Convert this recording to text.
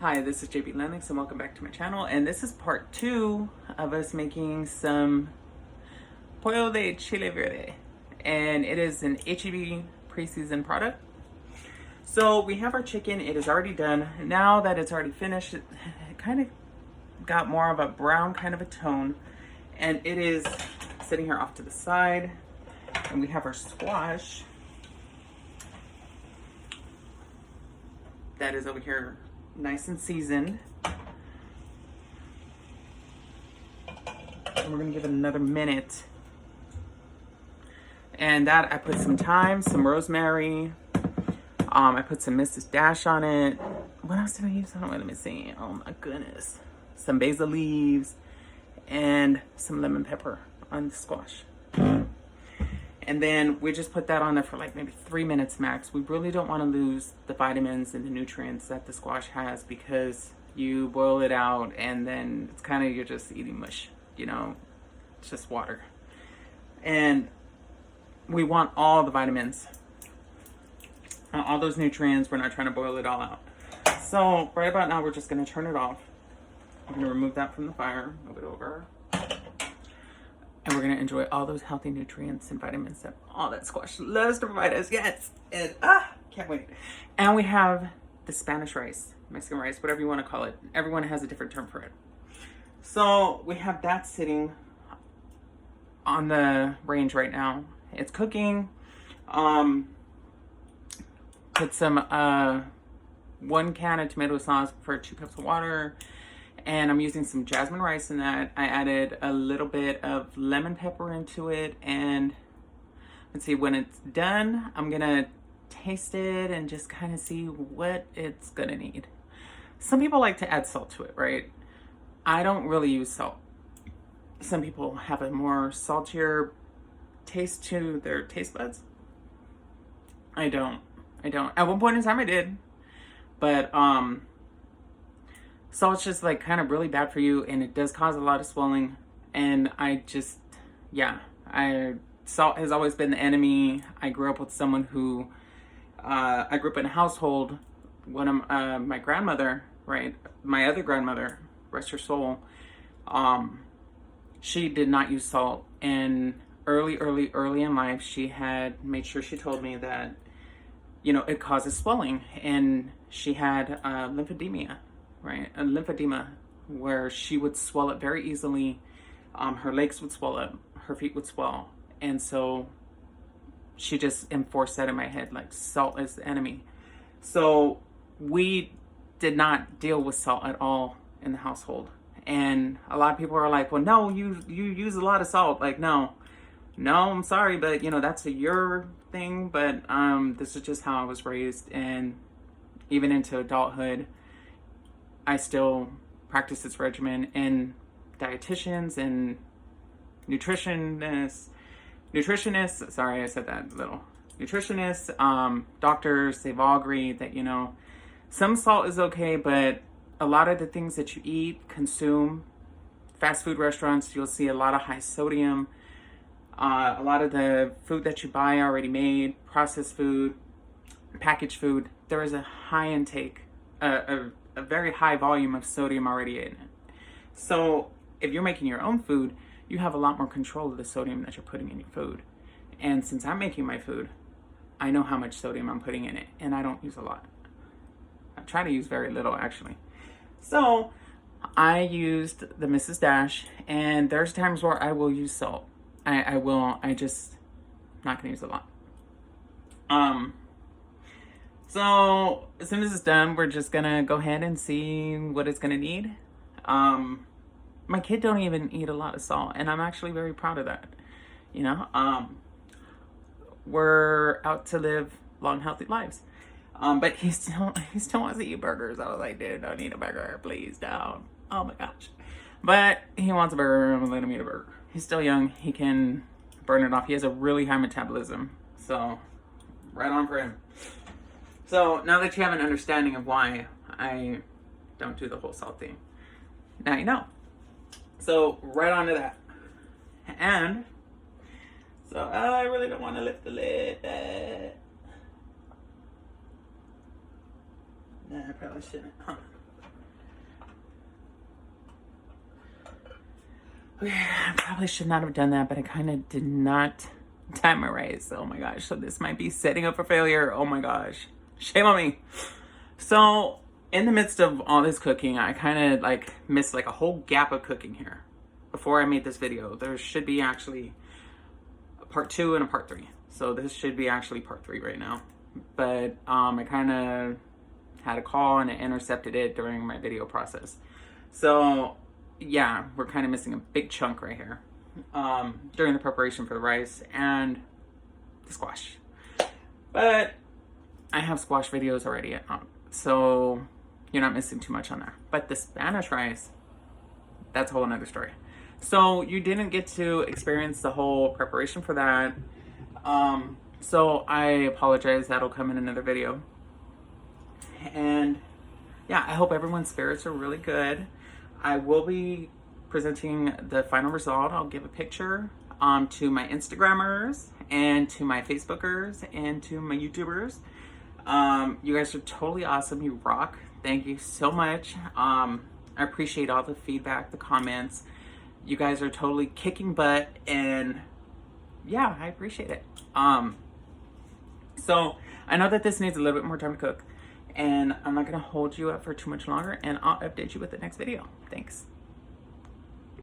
Hi, this is JB Lennox and welcome back to my channel. And this is part 2 of us making some Pollo de Chile verde. And it is an HEB pre-seasoned product. So we have our chicken, it is already done. Now that it's already finished, it kind of got more of a brown kind of a tone. And it is sitting here off to the side. And we have our squash that is over here nice and seasoned. And we're gonna give it another minute. And that I put some thyme, some rosemary. I put some Mrs. Dash on it. What else did I use? Let me see. Oh my goodness. Some basil leaves and some lemon pepper on the squash. And then we just put that on there for like maybe 3 minutes max. We really don't want to lose the vitamins and the nutrients that the squash has, because you boil it out and then it's kind of, you're just eating mush, you know, it's just water. And we want all the vitamins, all those nutrients. We're not trying to boil it all out. So right about now, we're just going to turn it off. I'm going to remove that from the fire, move it over. And we're gonna enjoy all those healthy nutrients and vitamins that all that squash loves to provide us. Yes, and can't wait. And we have the Spanish rice, Mexican rice, whatever you want to call it. Everyone has a different term for it. So we have that sitting on the range right now. It's cooking. Put some 1 can of tomato sauce for 2 cups of water. And I'm using some jasmine rice in that. I added a little bit of lemon pepper into it. And let's see, when it's done, I'm gonna taste it and just kind of see what it's gonna need. Some people like to add salt to it, right? I don't really use salt. Some people have a more saltier taste to their taste buds. I don't. At one point in time I did, but salt's just like kind of really bad for you, and it does cause a lot of swelling. And I just, salt has always been the enemy. I grew up with someone who, I grew up in a household, one of my grandmother, right? My other grandmother, rest her soul, she did not use salt. And early in life, she had made sure she told me that, you know, it causes swelling. And she had lymphedema. Right, a lymphedema, where she would swell up very easily. Her legs would swell up, her feet would swell. And so she just enforced that in my head, like salt is the enemy. So we did not deal with salt at all in the household. And a lot of people are like, well, no, you use a lot of salt. Like, no, I'm sorry, but you know, that's your thing. But this is just how I was raised. And even into adulthood, I still practice this regimen. And dietitians and nutritionists, sorry, I said that little. Nutritionists, doctors, they've all agreed that, you know, some salt is okay, but a lot of the things that you eat, consume, fast food restaurants, you'll see a lot of high sodium. A lot of the food that you buy already made, processed food, packaged food, there is a high intake, a very high volume of sodium already in it. So if you're making your own food, you have a lot more control of the sodium that you're putting in your food. And since I'm making my food, I know how much sodium I'm putting in it, and I don't use a lot. I try to use very little, actually. So I used the Mrs. Dash, and there's times where I will use salt. I just not gonna use a lot. So as soon as it's done, we're just gonna go ahead and see what it's gonna need. My kid don't even eat a lot of salt, and I'm actually very proud of that. You know, we're out to live long, healthy lives. But he still wants to eat burgers. I was like, dude, don't eat a burger, please don't. Oh my gosh. But he wants a burger, I'm gonna let him eat a burger. He's still young, he can burn it off. He has a really high metabolism, so right on for him. So now that you have an understanding of why I don't do the whole salt thing, now you know. So right on to that. And so I really don't want to lift the lid. Nah, I probably shouldn't. Huh. Okay, I probably should not have done that, but I kind of did not time my rice. Oh my gosh. So this might be setting up for failure. Oh my gosh. Shame on me. So in the midst of all this cooking, I kind of like missed like a whole gap of cooking here. Before I made this video, there should be actually a part 2 and a part 3. So this should be actually part 3 right now. But I kind of had a call and it intercepted it during my video process. So yeah, we're kind of missing a big chunk right here during the preparation for the rice and the squash. But I have squash videos already up, so you're not missing too much on there. But the Spanish rice, that's a whole another story. So you didn't get to experience the whole preparation for that. So I apologize. That'll come in another video. And yeah, I hope everyone's spirits are really good. I will be presenting the final result. I'll give a picture to my Instagrammers and to my Facebookers and to my YouTubers. You guys are totally awesome. You rock. Thank you so much. I appreciate all the feedback, the comments. You guys are totally kicking butt, and yeah, I appreciate it. So I know that this needs a little bit more time to cook, and I'm not going to hold you up for too much longer, and I'll update you with the next video. Thanks.